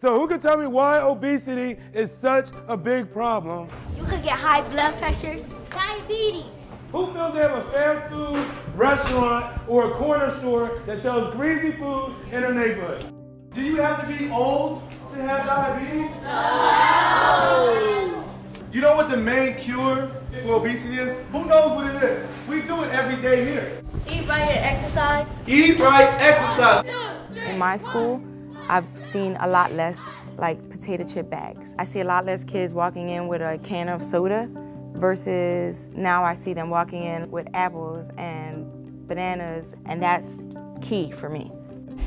So who can tell me why obesity is such a big problem? You could get high blood pressure, diabetes. Who feels they have a fast food restaurant or a corner store that sells greasy food in their neighborhood? Do you have to be old to have diabetes? No! You know what the main cure for obesity is? Who knows what it is? We do it every day here. Eat right and exercise. Eat right, exercise. In my school, I've seen a lot less like potato chip bags. I see a lot less kids walking in with a can of soda versus now I see them walking in with apples and bananas, and that's key for me.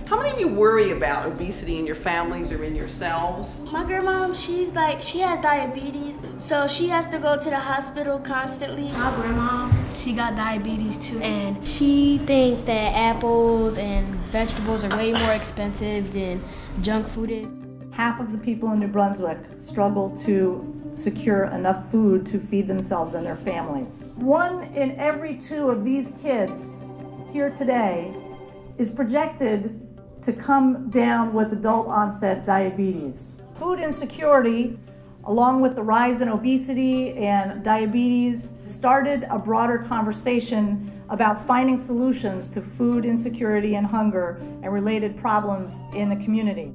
How many of you worry about obesity in your families or in yourselves? My grandma, she has diabetes, so she has to go to the hospital constantly. My grandma, she got diabetes too, and she thinks that apples and vegetables are way more expensive than junk food is. Half of the people in New Brunswick struggle to secure enough food to feed themselves and their families. 1 in every 2 of these kids here today is projected to come down with adult onset diabetes. Food insecurity, along with the rise in obesity and diabetes, started a broader conversation about finding solutions to food insecurity and hunger and related problems in the community.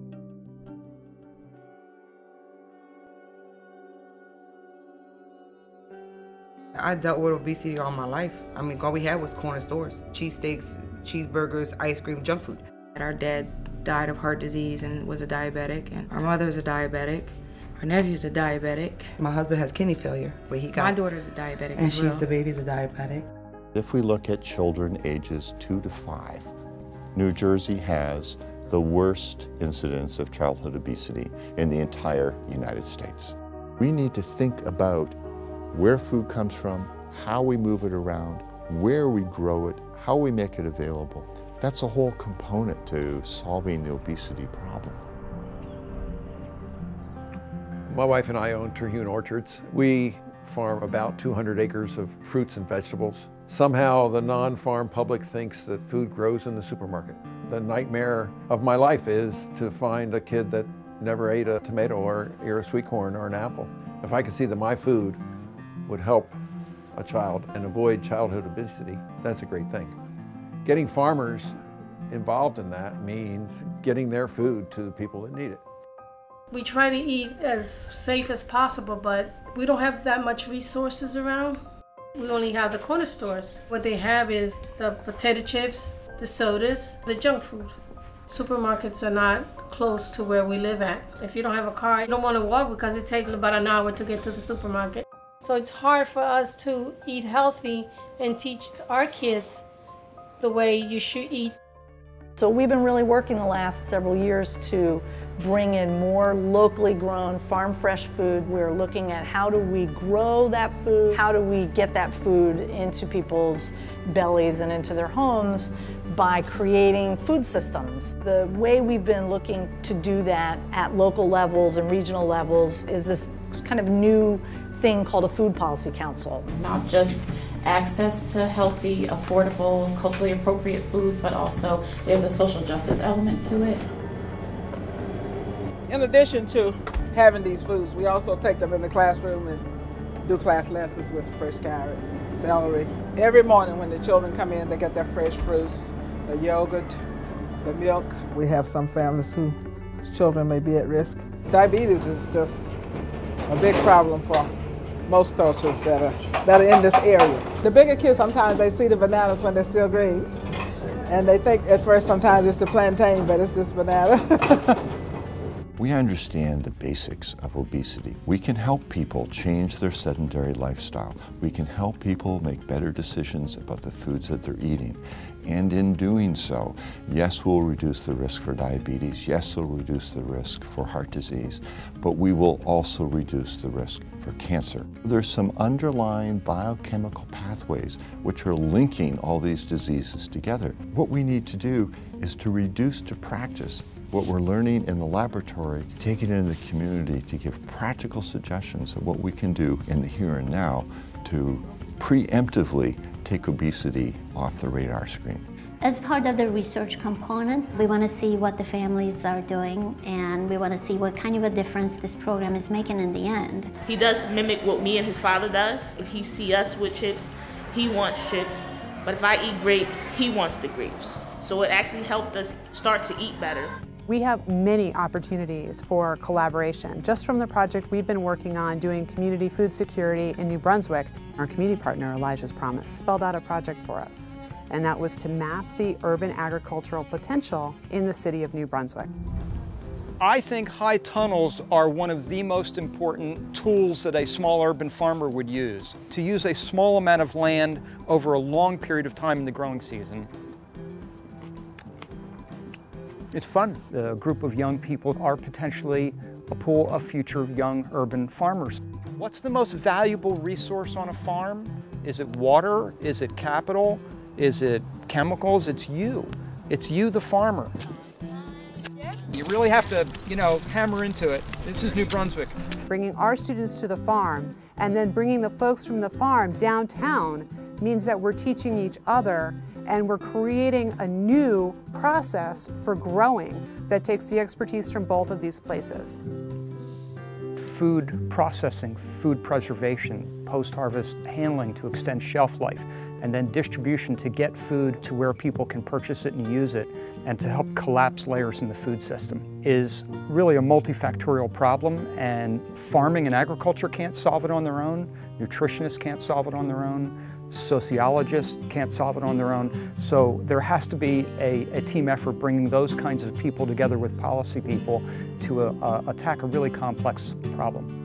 I dealt with obesity all my life. I mean, all we had was corner stores, cheesesteaks, cheeseburgers, ice cream, junk food. Our dad died of heart disease and was a diabetic, and our mother's a diabetic. Our nephew's a diabetic. My husband has kidney failure, but my daughter's a diabetic and as well. she's the baby, the diabetic. If we look at children ages 2 to 5, New Jersey has the worst incidence of childhood obesity in the entire United States. We need to think about where food comes from, how we move it around, where we grow it, how we make it available. That's a whole component to solving the obesity problem. My wife and I own Terhune Orchards. We farm about 200 acres of fruits and vegetables. Somehow the non-farm public thinks that food grows in the supermarket. The nightmare of my life is to find a kid that never ate a tomato or a sweet corn or an apple. If I could see that my food would help a child and avoid childhood obesity, that's a great thing. Getting farmers involved in that means getting their food to the people that need it. We try to eat as safe as possible, but we don't have that much resources around. We only have the corner stores. What they have is the potato chips, the sodas, the junk food. Supermarkets are not close to where we live at. If you don't have a car, you don't want to walk because it takes about an hour to get to the supermarket. So it's hard for us to eat healthy and teach our kids the way you should eat. So we've been really working the last several years to bring in more locally grown farm fresh food. We're looking at how do we grow that food, how do we get that food into people's bellies and into their homes by creating food systems. The way we've been looking to do that at local levels and regional levels is this kind of new thing called a Food Policy Council. Not just access to healthy, affordable, culturally appropriate foods, but also there's a social justice element to it. In addition to having these foods, we also take them in the classroom and do class lessons with fresh carrots, celery. Every morning when the children come in, they get their fresh fruits, the yogurt, the milk. We have some families whose children may be at risk. Diabetes is just a big problem for most cultures that are in this area. The bigger kids, sometimes they see the bananas when they're still green, and they think at first sometimes it's a plantain, but it's this banana. We understand the basics of obesity. We can help people change their sedentary lifestyle. We can help people make better decisions about the foods that they're eating. And in doing so, yes, we'll reduce the risk for diabetes, yes, we'll reduce the risk for heart disease, but we will also reduce the risk for cancer. There's some underlying biochemical pathways which are linking all these diseases together. What we need to do is to reduce to practice what we're learning in the laboratory, take it into the community to give practical suggestions of what we can do in the here and now to preemptively take obesity off the radar screen. As part of the research component, we want to see what the families are doing, and we want to see what kind of a difference this program is making in the end. He does mimic what me and his father does. If he see us with chips, he wants chips. But if I eat grapes, he wants the grapes. So it actually helped us start to eat better. We have many opportunities for collaboration. Just from the project we've been working on doing community food security in New Brunswick, our community partner, Elijah's Promise, spelled out a project for us. And that was to map the urban agricultural potential in the city of New Brunswick. I think high tunnels are one of the most important tools that a small urban farmer would use. To use a small amount of land over a long period of time in the growing season. It's fun. The group of young people are potentially a pool of future young urban farmers. What's the most valuable resource on a farm? Is it water? Is it capital? Is it chemicals? It's you. It's you, the farmer. You really have to, hammer into it. This is New Brunswick. Bringing our students to the farm and then bringing the folks from the farm downtown means that we're teaching each other and we're creating a new process for growing that takes the expertise from both of these places. Food processing, food preservation, post-harvest handling to extend shelf life, and then distribution to get food to where people can purchase it and use it, and to help collapse layers in the food system is really a multifactorial problem, and farming and agriculture can't solve it on their own, nutritionists can't solve it on their own, sociologists can't solve it on their own. So there has to be a team effort bringing those kinds of people together with policy people to attack a really complex problem.